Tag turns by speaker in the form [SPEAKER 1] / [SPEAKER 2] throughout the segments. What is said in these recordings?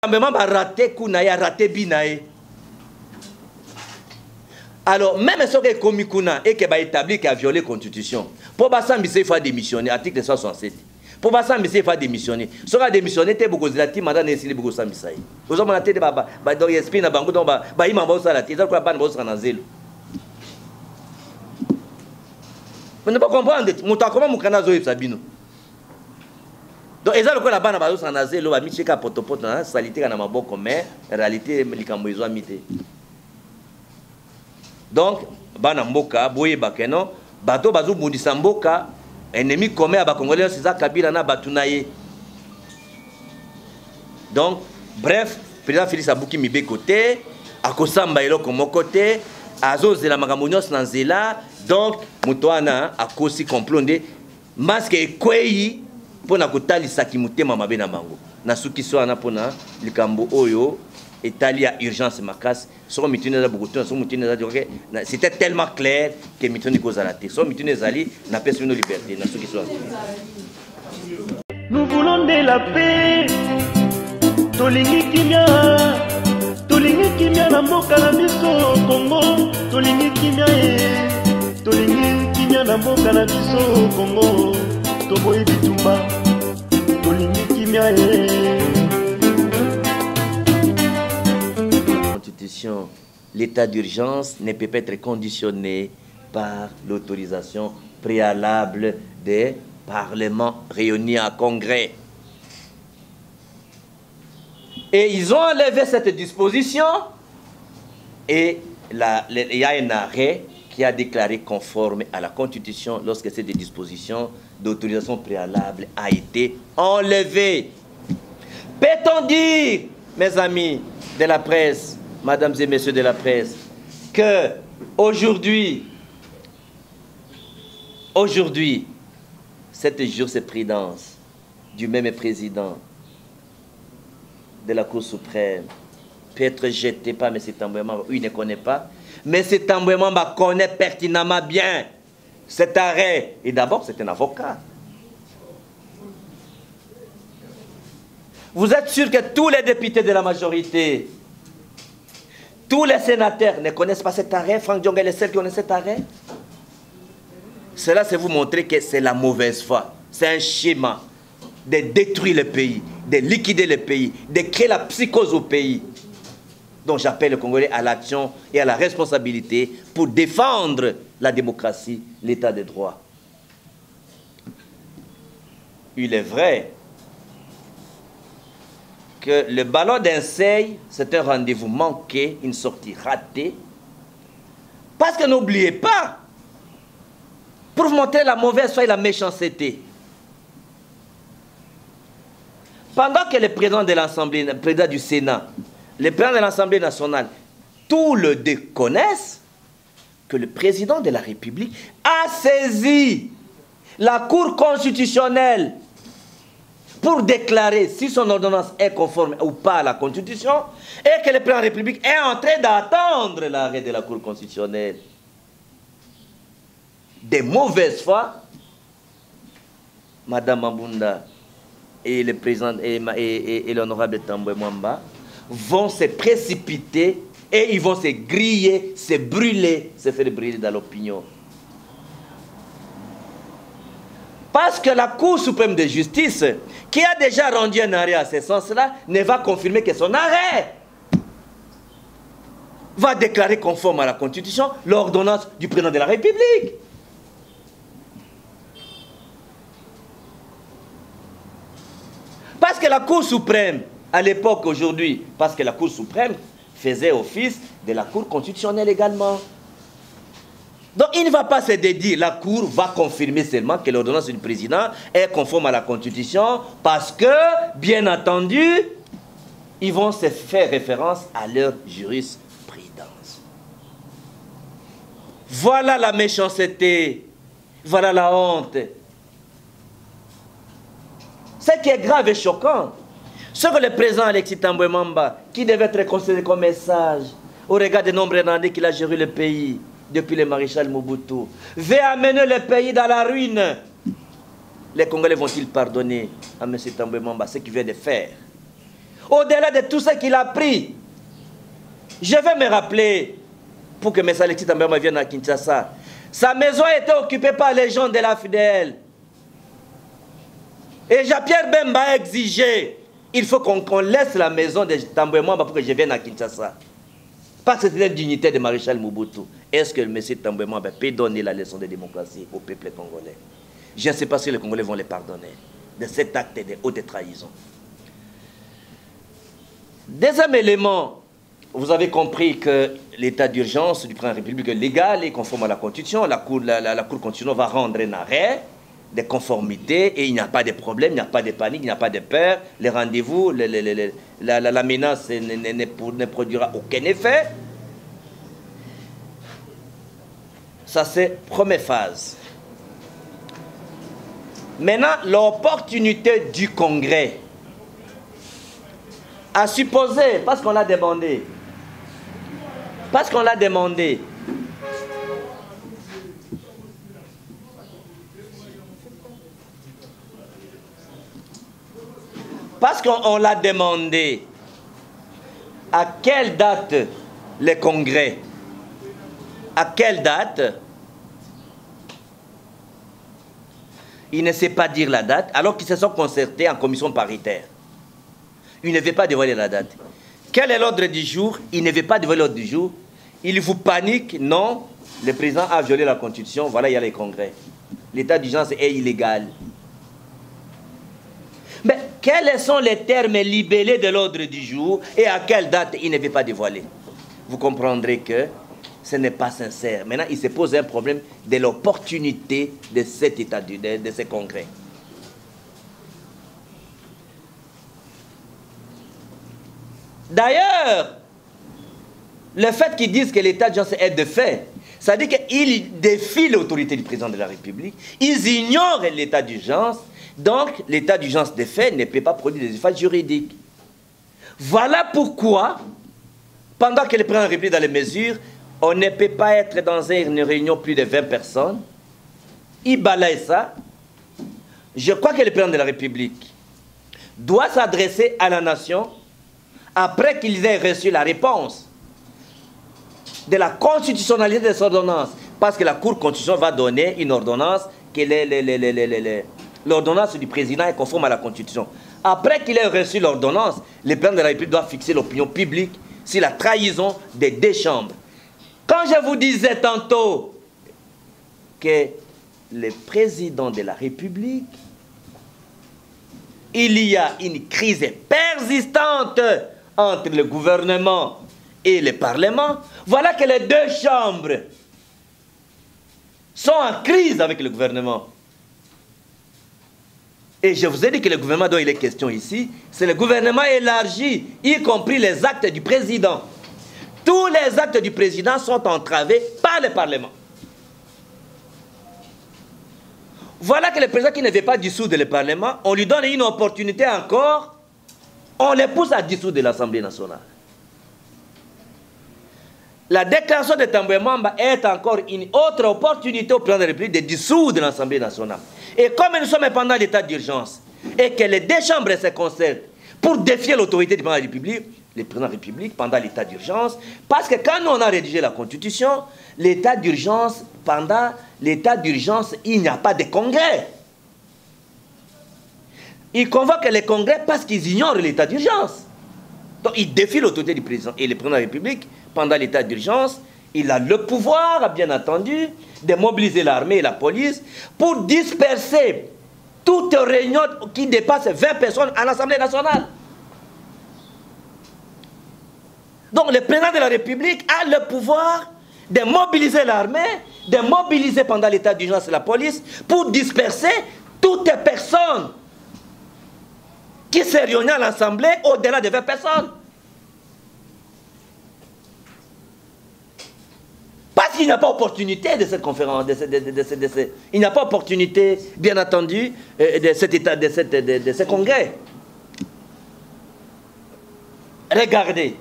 [SPEAKER 1] raté Kuna, raté Binae. Alors, même si on a commis Kuna et qu'il a établi qu'il a violé la Constitution, pour ça, il faut démissionner, article 67. Pour ça, il faut démissionner. Si on a démissionné, il faut que mandat ne soit pas ça. Vous avez dit que donc esprit na bango donc ba ima ba sala tiza kwa bana ba sala zelo. Vous ne pas comprendre, muta comment mukana zo sabino. Donc ezalo ko la bana ba sala zelo ba micheka potopoto na salité kana maboko mais en réalité likambo ezo amité. Donc bana mboka boye bakeno bato bazo bundisa mboka ennemi commun ba congolais c'est ça Kabila na batunaye. Donc bref, président Félix Abouki mibe côté, à Kosamba eloko mon côté, azo zela makamonyos na nzela, donc mutoana a kosi complondé masque ekweyi pona kotalisa kimutema mabe na bango. Na suki so ana pona likambo oyo etali ya urgence makasi, so mitune za bukutu, so mitune za joke, c'était tellement clair que mitune ko zalate. So mitune zali na pesa no liberté na suki so.
[SPEAKER 2] Nous voulons de la paix. Tolingi kimia na mboka na biso Congo, tolingi kimia na mboka na biso Congo, toboyi bitumba, tolingi kimia
[SPEAKER 1] Constitution, l'état d'urgence ne peut pas être conditionné par l'autorisation préalable des parlements réunis en congrès. Et ils ont enlevé cette disposition et il y a un arrêt qui a déclaré conforme à la Constitution lorsque cette disposition d'autorisation préalable a été enlevée. Peut-on dire, mes amis de la presse, mesdames et messieurs de la presse, que aujourd'hui, cette jurisprudence du même président de la Cour suprême peut être jeté par M. Tambouemamba. Il ne connaît pas. Mais M. Tambouemamba connaît pertinemment bien cet arrêt. Et d'abord, c'est un avocat. Vous êtes sûr que tous les députés de la majorité, tous les sénateurs ne connaissent pas cet arrêt? Franck Diongue est le seul qui connaît cet arrêt? Cela, c'est vous montrer que c'est la mauvaise foi. C'est un schéma de détruire le pays, de liquider le pays, de créer la psychose au pays. Donc j'appelle le Congolais à l'action et à la responsabilité pour défendre la démocratie, l'état de droit. Il est vrai que le ballon d'Inseil, c'est un rendez-vous manqué, une sortie ratée. Parce que n'oubliez pas, pour vous montrer la mauvaise foi et la méchanceté, pendant que le président de l'Assemblée, le président du Sénat, le président de l'Assemblée nationale, tous le deux connaissent que le président de la République a saisi la Cour constitutionnelle pour déclarer si son ordonnance est conforme ou pas à la Constitution et que le président de la République est en train d'attendre l'arrêt de la Cour constitutionnelle. Des mauvaises foi, Madame Mambunda et le président et l'honorable Tambouemamba vont se précipiter et ils vont se griller, se brûler, se faire brûler dans l'opinion. Parce que la Cour suprême de justice, qui a déjà rendu un arrêt à ce sens-là, ne va confirmer que son arrêt va déclarer conforme à la Constitution l'ordonnance du président de la République. Parce que la Cour suprême, à l'époque, aujourd'hui, parce que la Cour suprême faisait office de la Cour constitutionnelle également. Donc il ne va pas se dédier, la Cour va confirmer seulement que l'ordonnance du président est conforme à la Constitution parce que, bien entendu, ils vont se faire référence à leur jurisprudence. Voilà la méchanceté, voilà la honte. Ce qui est grave et choquant, c'est que le président Alexis Tambouemamba, qui devait être considéré comme un sage au regard des nombreuses années qu'il a géré le pays depuis le maréchal Mobutu, veut amener le pays dans la ruine. Les Congolais vont-ils pardonner à M. Tambouemamba ce qu'il vient de faire? Au-delà de tout ce qu'il a pris, je vais me rappeler, pour que M. Alexis Tambouemba vienne à Kinshasa, sa maison a été occupée par les gens de la FDL. Et Jean-Pierre Bemba a exigé, il faut qu'on laisse la maison de Tambouemba pour que je vienne à Kinshasa. Parce que c'était la dignité de Maréchal Mobutu. Est-ce que M. Tambouemba peut donner la leçon de démocratie au peuple congolais? Je ne sais pas si les Congolais vont les pardonner de cet acte de haute trahison. Deuxième élément, vous avez compris que l'état d'urgence du président de la République est légal et conforme à la Constitution. La Cour constitutionnelle va rendre un arrêt de conformité et il n'y a pas de problème, il n'y a pas de panique, il n'y a pas de peur. Les rendez-vous, la menace ne produira aucun effet. Ça, c'est la première phase. Maintenant, l'opportunité du Congrès a supposé, parce qu'on l'a demandé, parce qu'on l'a demandé, à quelle date le Congrès, à quelle date, il ne sait pas dire la date, alors qu'ils se sont concertés en commission paritaire. Il ne veut pas dévoiler la date. Quel est l'ordre du jour? Il ne veut pas dévoiler l'ordre du jour. Il vous panique? Non. Le président a violé la Constitution. Voilà, il y a les congrès. L'état d'urgence est illégal. Mais quels sont les termes libellés de l'ordre du jour et à quelle date il ne veut pas dévoiler? Vous comprendrez que ce n'est pas sincère. Maintenant, il se pose un problème de l'opportunité de cet état de ces congrès. D'ailleurs, le fait qu'ils disent que l'état d'urgence est de fait, ça veut dire qu'ils défient l'autorité du président de la République, ils ignorent l'état d'urgence, donc l'état d'urgence de fait ne peut pas produire des effets juridiques. Voilà pourquoi, pendant que le président de la République dans les mesures, on ne peut pas être dans une réunion plus de 20 personnes. Il balaye ça. Je crois que le président de la République doit s'adresser à la nation après qu'ils aient reçu la réponse de la constitutionnalité de cette ordonnance. Parce que la Cour constitutionnelle va donner une ordonnance, que l'ordonnance du président est conforme à la Constitution. Après qu'il ait reçu l'ordonnance, le président de la République doit fixer l'opinion publique sur la trahison des deux chambres. Quand je vous disais tantôt que le président de la République, il y a une crise persistante entre le gouvernement et le Parlement, voilà que les deux chambres sont en crise avec le gouvernement. Et je vous ai dit que le gouvernement dont il est question ici, c'est le gouvernement élargi, y compris les actes du président. Tous les actes du président sont entravés par le Parlement. Voilà que le président qui ne veut pas dissoudre le Parlement, on lui donne une opportunité encore, on les pousse à dissoudre l'Assemblée nationale. La déclaration de Tambouemba est encore une autre opportunité au président de la République de dissoudre l'Assemblée nationale. Et comme nous sommes pendant l'état d'urgence et que les deux chambres se concertent pour défier l'autorité du président de la République, le président de la République pendant l'état d'urgence, parce que quand nous on a rédigé la Constitution, l'état d'urgence, pendant l'état d'urgence, il n'y a pas de congrès. Ils convoquent les congrès parce qu'ils ignorent l'état d'urgence. Donc ils défient l'autorité du président. Et le président de la République, pendant l'état d'urgence, il a le pouvoir, bien entendu, de mobiliser l'armée et la police pour disperser toute réunion qui dépasse 20 personnes à l'Assemblée nationale. Donc le président de la République a le pouvoir de mobiliser l'armée, de mobiliser pendant l'état d'urgence la police pour disperser toutes les personnes qui se réunissent à l'Assemblée au-delà de 20 personnes. Parce qu'il n'y a pas opportunité de cette conférence, il n'y a pas opportunité, bien entendu, de cet état, de ce congrès. Regardez.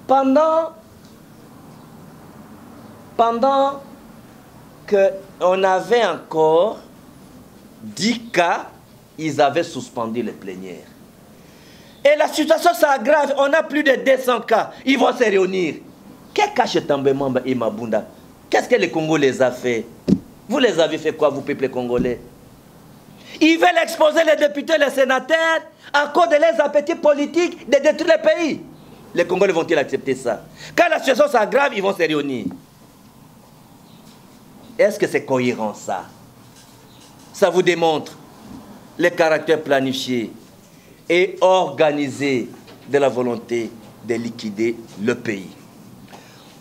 [SPEAKER 1] Pendant qu'on avait encore 10 cas, ils avaient suspendu les plénières. Et la situation s'aggrave, on a plus de 200 cas. Ils vont se réunir. Qu'est-ce que Tambemamba et Mabunda? Qu'est-ce que les Congolais les a fait? Vous les avez fait quoi, vous, peuple congolais? Ils veulent exposer les députés, les sénateurs, à cause de leurs appétits politiques de détruire le pays. Les Congolais vont-ils accepter ça? Quand la situation s'aggrave, ils vont se réunir. Est-ce que c'est cohérent, ça? Ça vous démontre le caractère planifié et organisé de la volonté de liquider le pays.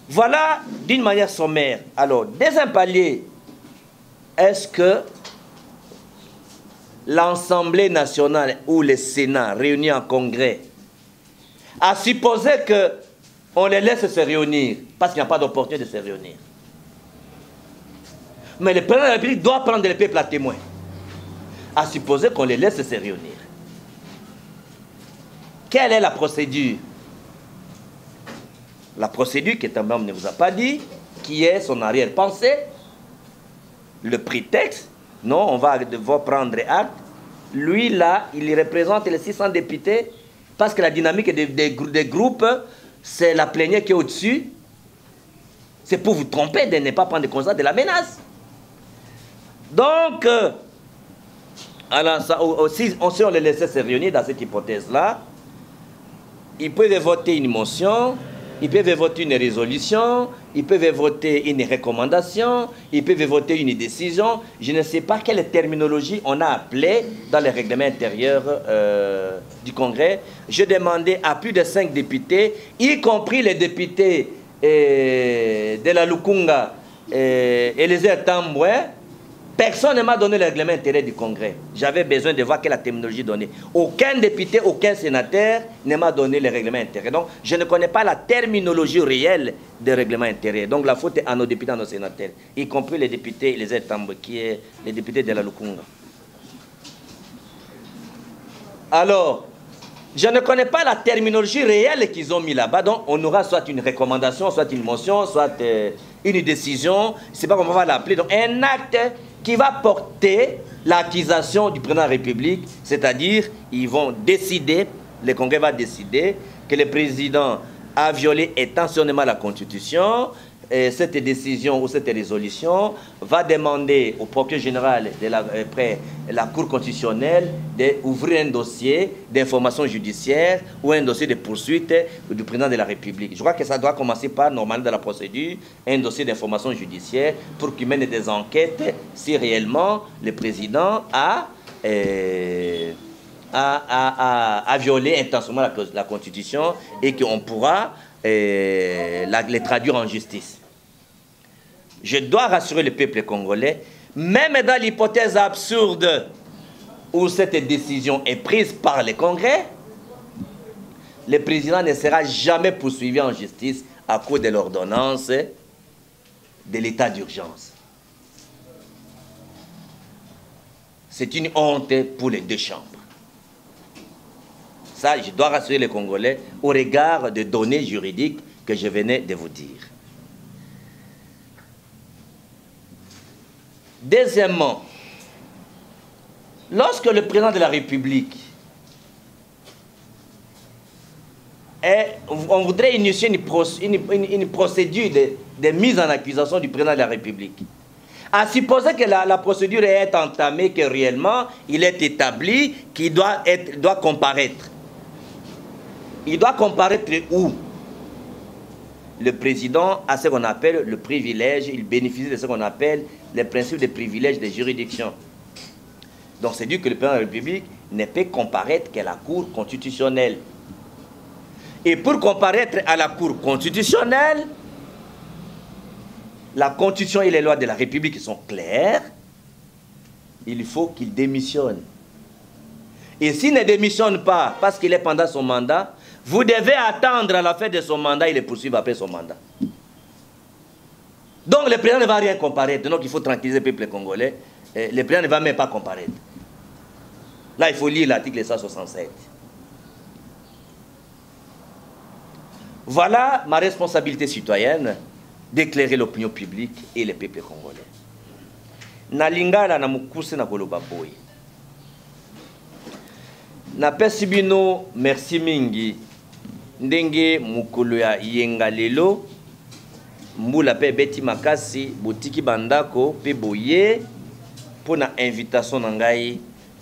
[SPEAKER 1] Voilà d'une manière sommaire. Alors, deuxième palier, est-ce que l'Assemblée nationale ou le Sénat réunis en congrès a supposé qu'on les laisse se réunir parce qu'il n'y a pas d'opportunité de se réunir? Mais le président de la République doit prendre le peuple à témoin, à supposer qu'on les laisse se réunir. Quelle est la procédure? La procédure que Tambemamba ne vous a pas dit, qui est son arrière-pensée, le prétexte. Non, on va devoir prendre acte. Lui, là, il représente les 600 députés parce que la dynamique des groupes, c'est la plénière qui est au-dessus. C'est pour vous tromper de ne pas prendre conscience de la menace. Donc, alors, si on les laissait se réunir dans cette hypothèse-là, ils peuvent voter une motion, ils peuvent voter une résolution, ils peuvent voter une recommandation, ils peuvent voter une décision. Je ne sais pas quelle terminologie on a appelée dans les règlements intérieurs du Congrès. Je demandais à plus de 5 députés, y compris les députés de la Lukunga et les Tamboué. Personne ne m'a donné le règlement intérieur du Congrès. J'avais besoin de voir quelle est la terminologie donnée. Aucun député, aucun sénateur ne m'a donné le règlement intérieur. Donc, je ne connais pas la terminologie réelle des règlements intérieurs. Donc, la faute est à nos députés, à nos sénateurs, y compris les députés, les Tamboué, qui est les députés de la Lukunga. Alors, je ne connais pas la terminologie réelle qu'ils ont mis là-bas. Donc, on aura soit une recommandation, soit une motion, soit une décision. Je ne sais pas comment on va l'appeler. Donc, un acte qui va porter l'accusation du président de la République, c'est-à-dire, ils vont décider, le Congrès va décider que le président a violé intentionnellement la Constitution. Et cette décision ou cette résolution va demander au procureur général de la Cour constitutionnelle d'ouvrir un dossier d'information judiciaire ou un dossier de poursuite du président de la République. Je crois que ça doit commencer par, normalement dans la procédure, un dossier d'information judiciaire pour qu'il mène des enquêtes si réellement le président a violé intentionnellement la Constitution et qu'on pourra les traduire en justice. Je dois rassurer le peuple congolais, même dans l'hypothèse absurde où cette décision est prise par le Congrès, le président ne sera jamais poursuivi en justice à cause de l'ordonnance de l'état d'urgence. C'est une honte pour les deux chambres. Ça, je dois rassurer les Congolais au regard des données juridiques que je venais de vous dire. Deuxièmement, lorsque le président de la République on voudrait initier une procédure de mise en accusation du président de la République, à supposer que la procédure est entamée, que réellement il est établi qu'il doit comparaître. Il doit comparaître où? Le président a ce qu'on appelle le privilège, il bénéficie de ce qu'on appelle le principe de privilège de juridiction. Donc c'est dit que le président de la République ne peut comparaître qu'à la Cour constitutionnelle. Et pour comparaître à la Cour constitutionnelle, la Constitution et les lois de la République sont claires, il faut qu'il démissionne. Et s'il ne démissionne pas parce qu'il est pendant son mandat, vous devez attendre à la fin de son mandat et le poursuivre après son mandat. Donc le président ne va rien comparaître. Donc il faut tranquilliser le peuple congolais. Le président ne va même pas comparaître. Là, il faut lire l'article 167. Voilà ma responsabilité citoyenne d'éclairer l'opinion publique et le peuple congolais. Nalingala na mukuse na koloba boy. Na pesi bino merci mingi. Ndenge mukulu ya yenga lelo mbula pe beti makasi botiki bandako pe boye pona invitation na ngai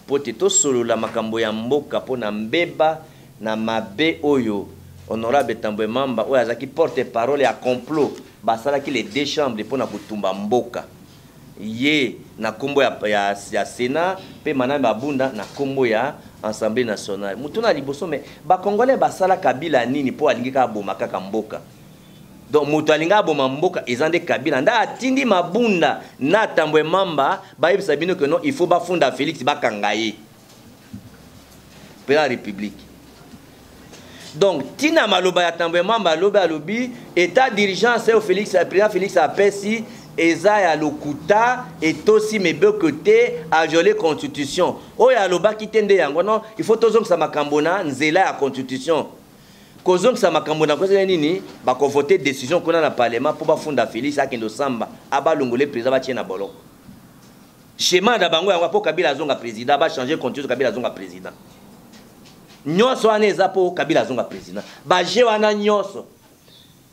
[SPEAKER 1] pote to solo la makambo ya mboka pona mbeba na mabe oyo honorable Tambwe Mamba oyo azaki porte parole ya complot basala ki les deux chambres pona kutumba mboka ye na kombo ya Sénat pe manambe abunda na kombo ya Assemblée nationale. Mutuna liboso mais ba congolais basala Kabila nini po alingi ka boma kaka mboka. Donc mutu alinga boma mboka ezande Kabila nda atindi mabunda na Tambwe Mamba ba yebisa bino que non il faut ba funda Félix bakangaye. Pour la République. Donc tina maloba ya Tambwe Mamba alobi état d'urgence au Félix président Félix apesi eza ya lokuta etosi mebekote ajole constitution oya loba kitende yango non il faut tozongisa makambo na nzela ya constitution kozongisa makambo na koza nini ba ko voter décision kona na parlement pour ba funda Félix akendo samba abalongole président ba tiena boloko schéma da bango yango po Kabila zonga président ba changer constitution Kabila zonga président nyonso ane eza po Kabila zonga président ba je wana nyonso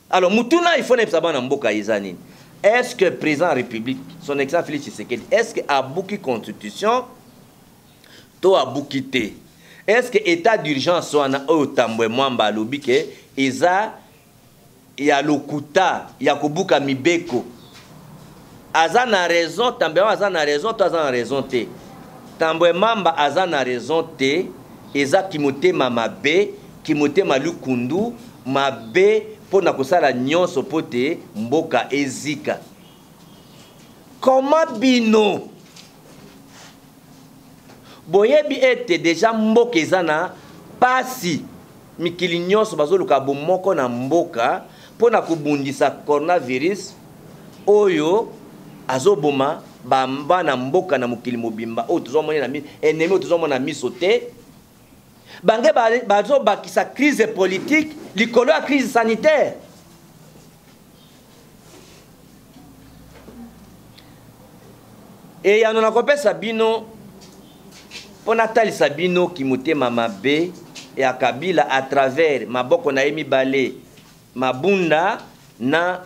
[SPEAKER 1] alors mutuna il faut na psaba na mboka eza nini. Est-ce que le président de la République, son excellence Félix Tshisekedi, est-ce qu'il a bouqué constitution, tout a bouqué? Est-ce que l'état d'urgence soit au Tambwe Mamba lobi que il y a lokuta, il y a kobuka mibeko. Azana raison, Tambwe Mamba azana raison, toi azana raison te. Tambwe Mamba azana raison te, eza kimote mamabe, kimote malukundu, mabe. Pour na kosala nyonso pote mboka ezika. Comment bino boyebi ete déjà mboka ezana pasi mikili nyonso bazoluka bomoko na mboka pour na kubundisa coronavirus oyo azoboma bamba na mboka na mokili mobimba oyo tozomona na ennemi oyo tozomona miso te. Bange bazo bakisa crise politique likolo ya crise sanitaire. Et yano na kopesa bino pona talisa bino ki motema mabe ya Kabila à travers maboko na yemi balé mabunda na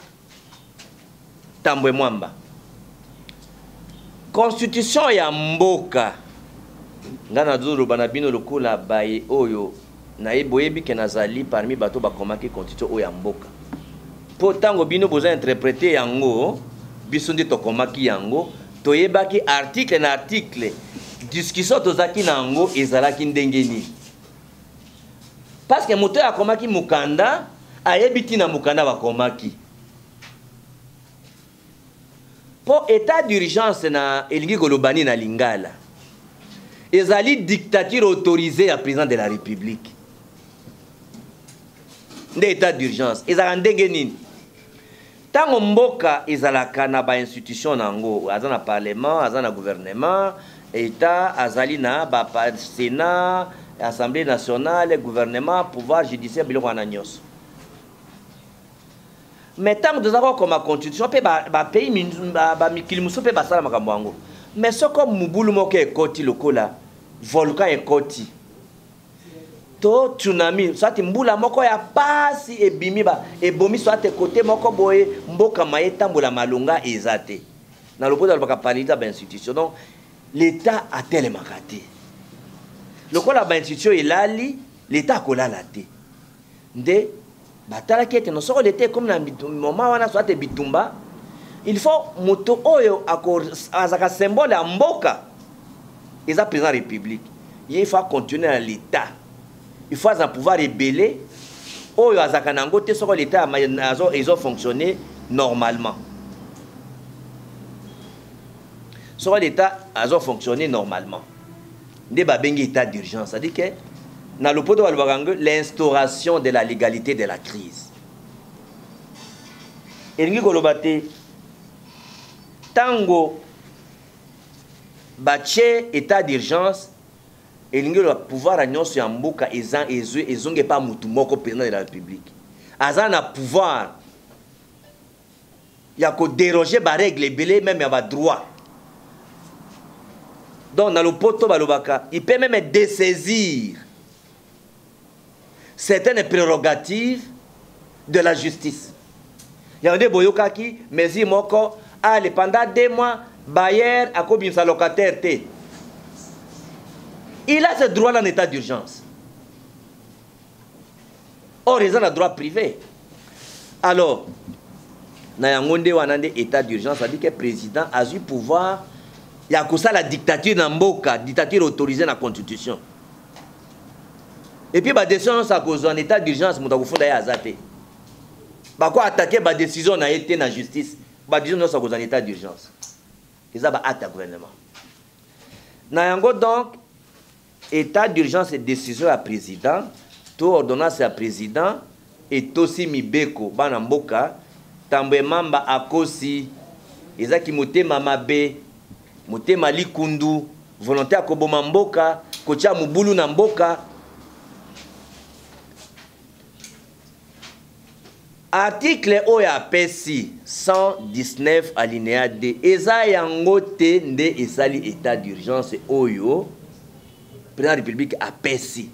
[SPEAKER 1] Tambwe Mwamba. Constitution ya mboka ngana zuru banabino lokola baye oyo na eboyebi ke nazali parmi bato bakomaki constitution oyo ya mboka po tango bino boza interpréter yango biso nde tokomaki yango toyebaki article na article discussion tozaki na yango ezalaki ndenge nini parce que moto akomaki mukanda ayebi tina mukanda bakomaki po état d'urgence na elingi kolobani na lingala ezali dictature autorisée à président de la République. D'état d'urgence. Ezala ndenge nini. Tango mboka ezalaka na ba institution nango, azana parlement, azana gouvernement, état azali na ba Sénat, Assemblée nationale, gouvernement, pouvoir judiciaire biloko wana nyonso. Mais tango tozako comme constitution pe ba pays ba mikili muso pe basala makambo yango. Mais ce comme mubulu moko ekoti lokola volcan ekoti to tsunami soit mbula moko ya pasi ebimi ba ebomi soit côté moko boye mboka maye tambola malonga ezate na lopoto alobaka palita ba institution donc l'état a tellement makate lokola ba institution elali l'état kolala te nde batala kete no soko l'état comme na moment wana soit bitumba. Il faut moto oyo azaka symbole ya mboka eza président de la République. Il faut continuer à l'état. Il faut un pouvoir rebelle oyo azaka nango te soko l'état ils ont fonctionné normalement. Soko l'état ils ont fonctionné normalement. Nde ba bengi état d'urgence, c'est-à-dire que na lopoto balobaka l'instauration de la légalité de la crise. Elingi koloba te tango bache état d'urgence elingi le pouvoir a nyonso ya mboka ezonge pa mutu moko président de la République azana pouvoir ya ko déroger ba règle belé même ya ba droit donc na lopoto balobaka il peut même dessaisir certaines prérogatives de la justice. Il y a des boyokaki, mais il moko, pendant 2 mois, bailleur a commis sa locataire. Il a ce droit en état d'urgence. Or, ils ont le droit privé. Alors, dans l'état d'urgence, ça dit que le président a eu pouvoir, il y a ça la dictature dans Mboka, dictature autorisée dans la Constitution. Et puis, la décision, ça cause en état d'urgence, il faut attaquer. Pourquoi attaquer la décision dans la justice? La décision, ça cause en état d'urgence. Ils ont attaqué le gouvernement. Donc, état d'urgence et décision à président, tout ordonnance à président, et aussi Mibeko, Banamboka, Tambwe Mamba Akosi, Ezaki Motema Mabe, Motema Likundu, volontaire Koboma Mboka, Kocha Mubulu Namboka. Article Oya Pesi 119 alinéa D. Eza yangote nde esali état d'urgence Oyo. Président de la République a Pesi.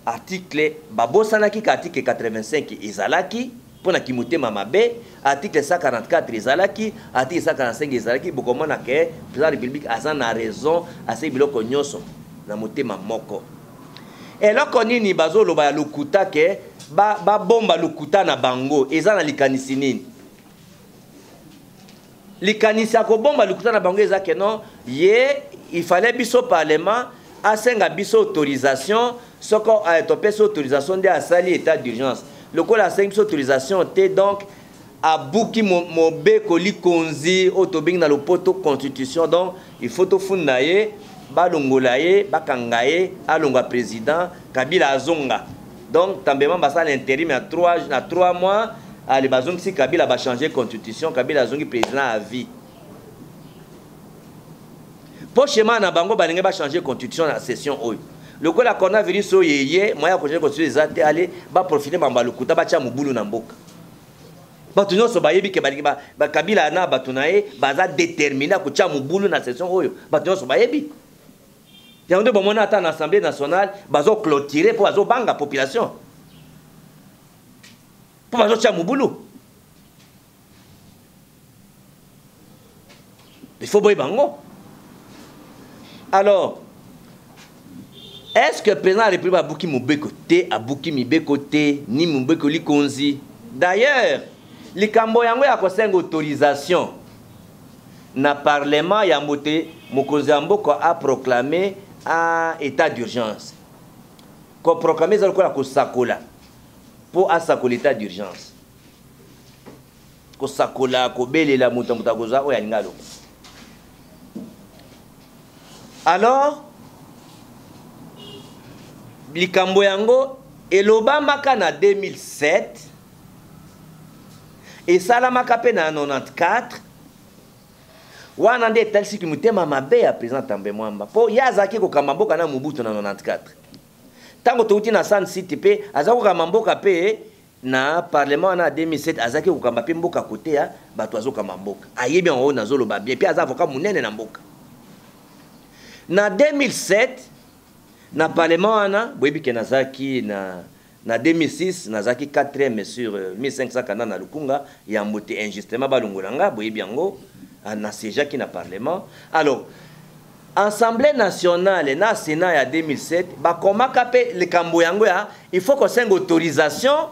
[SPEAKER 1] Article Babosanaki article 85 ezalaki. Pour na kimote mamabe, article 144 ezalaki, article 145 ezalaki. Bokomona ke président de la République a na raison à ce biloko nyoso na motema moko. Et là konini bazo loba ya lokuta ke ba bomba lokuta na bango eza na likanisi nini? Likanisi ko bomba lokuta na bango eza ke non il fallait biso parlement asenga biso autorisation soko a topé autorisation de asali état d'urgence. Le col a 5 autorisation té donc a bouki mobe koli konzi autobing na le poto constitution donc il faut to fundaye balongolaye bakangaye alonga président Kabila azonga donc tambement basa l'intérim à 3 mois à les bazong si Kabila va changer constitution Kabila azongi président à vie pour schéma na bango balinga ba changer constitution na session oyo. Le coup la coronavirus oyeye moya ko je construire les até aller ba profiter bamba lokuta ba tia mubulu na mboka. Batu nyonso bayebi ke ba Kabila na batu nae baza déterminé ko tia mubulu na session oyo. Batu nyonso bayebi. Yango bon mona ata na Assemblée nationale bazo clôturer pour bazo banga population. Pour bazo tia mubulu. Il faut boy bango. Alors est-ce que le président de la République a bouki Moubekote, a bouki Mibekote, ni Moubekoli Konzi? D'ailleurs, le Camboyango a une autorisation. Na parlement, il y a Mokonzi Amboko a proclamé un état d'urgence. Qu'on proclamé ça ko sakola pour asakol état d'urgence. Ko sakola ko belela mutambuta koza o ya ngalo. Alors likambo yango elobamaka na 2007 esalamaka pe na 94 wana nde etalisi motema mabe ya président Tambwe Mwamba po ye azalaki kokamba mboka na Mobutu na 94 ntango touti na Sun City mpe azalaki kokamba mboka mpe na parlement na 2007 azalaki kokamba mpe mboka kote ya bato azokamba mboka ayebi yango nazoloba bien mpe aza avocat monene na mboka na 2007 na parlement wana boyebi ke nazaki na 2006 nazaki 4e sur 1500 kana na lukunga ya mbote injustement balongolanga boyebi yango na sejaki na parlement. Alors Assemblée nationale na Sénat ya 2007 bakomaka pe likambo yango ya il faut qu'on ait autorisation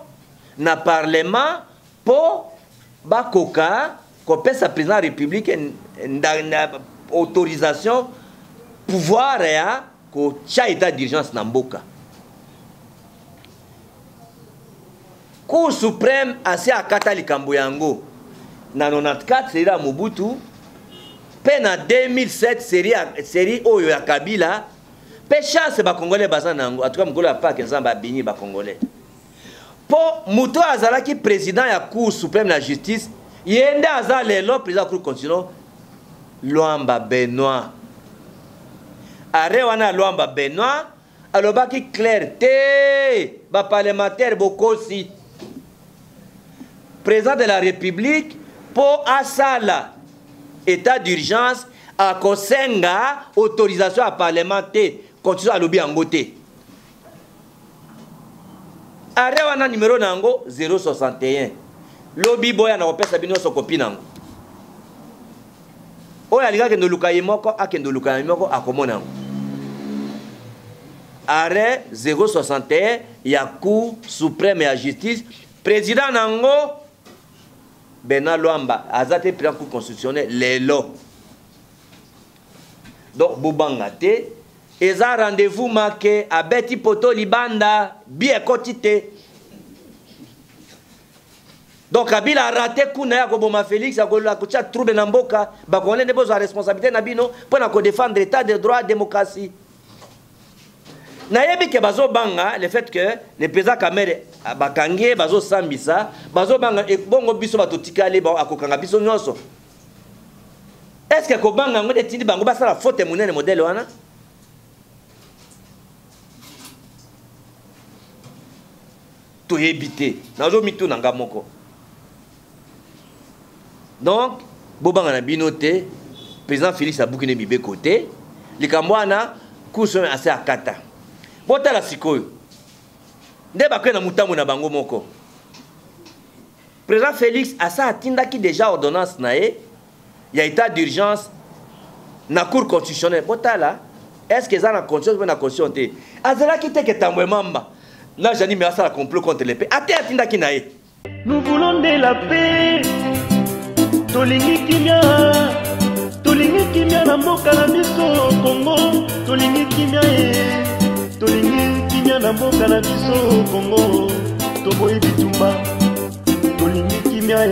[SPEAKER 1] na parlement pour bakoka kopesa président de la République na autorisation pouvoir ya ko cha état d'urgence na mboka. Cour suprême assez akata likambo yango na 94 série ya Mobutu pe na 2007 série oyo ya Kabila pe chance ba congolais baza nango en tout cas mukolo ya Pâques nzamba bini ba congolais po muto azalaki président ya Cour suprême la justice yende aza lelo président Cour constitutionnelle Luamba Benoît arrêt wana Luamba Benoît alobaki clair te ba parlementaire bokosi président de la République pour asala état d'urgence à kosenga autorisation à parlementaire constitution alobi yango te arrêt wana numéro nango 061 lobi boya na kopesa bino so copie nango oya linga kendo luka yemoko akendo luka yemoko akomona nango arrêt 061 ya Cour suprême ya justice président nango Bernard Luamba azate président Cour constitutionnelle lelo donc bobanga te eza rendez-vous marqué à Betty Poto Libanda bien quotité. Donc Kabila a raté kuna ya koboma Félix akola kocha trouble na mboka ba ko ne besoin responsabilité na bino pour na ko défendre l'état de droit démocratie. Na yebi ke bazo banga le fait que le président Kamere bakangie bazo sambisa bazo banga e bongo biso batotikale ba akokanga biso nyonso. Est-ce que ko banga ngode tindi bango basala faute monene modèle wana? To éviter nazo mitu nanga moko donc bobanga na binote président Félix Abukine bibe côté likambwana kuso assez akata botala sikoyo nde bakwe na mutambo na bango moko président Félix asa atindaki déjà ordonnance na e ya état d'urgence na cour constitutionnelle botala est-ce que ça na constitution na constitution te azala ki te ke tambwe mamba. Là, j'ai dit, mais ça, la complot contre les paix.
[SPEAKER 2] Nous voulons de la paix. Tolingi kimia na mboka na biso Congo. Tolingi kimia na mboka na biso Congo. Toboyi bitumba. Tolingi kimia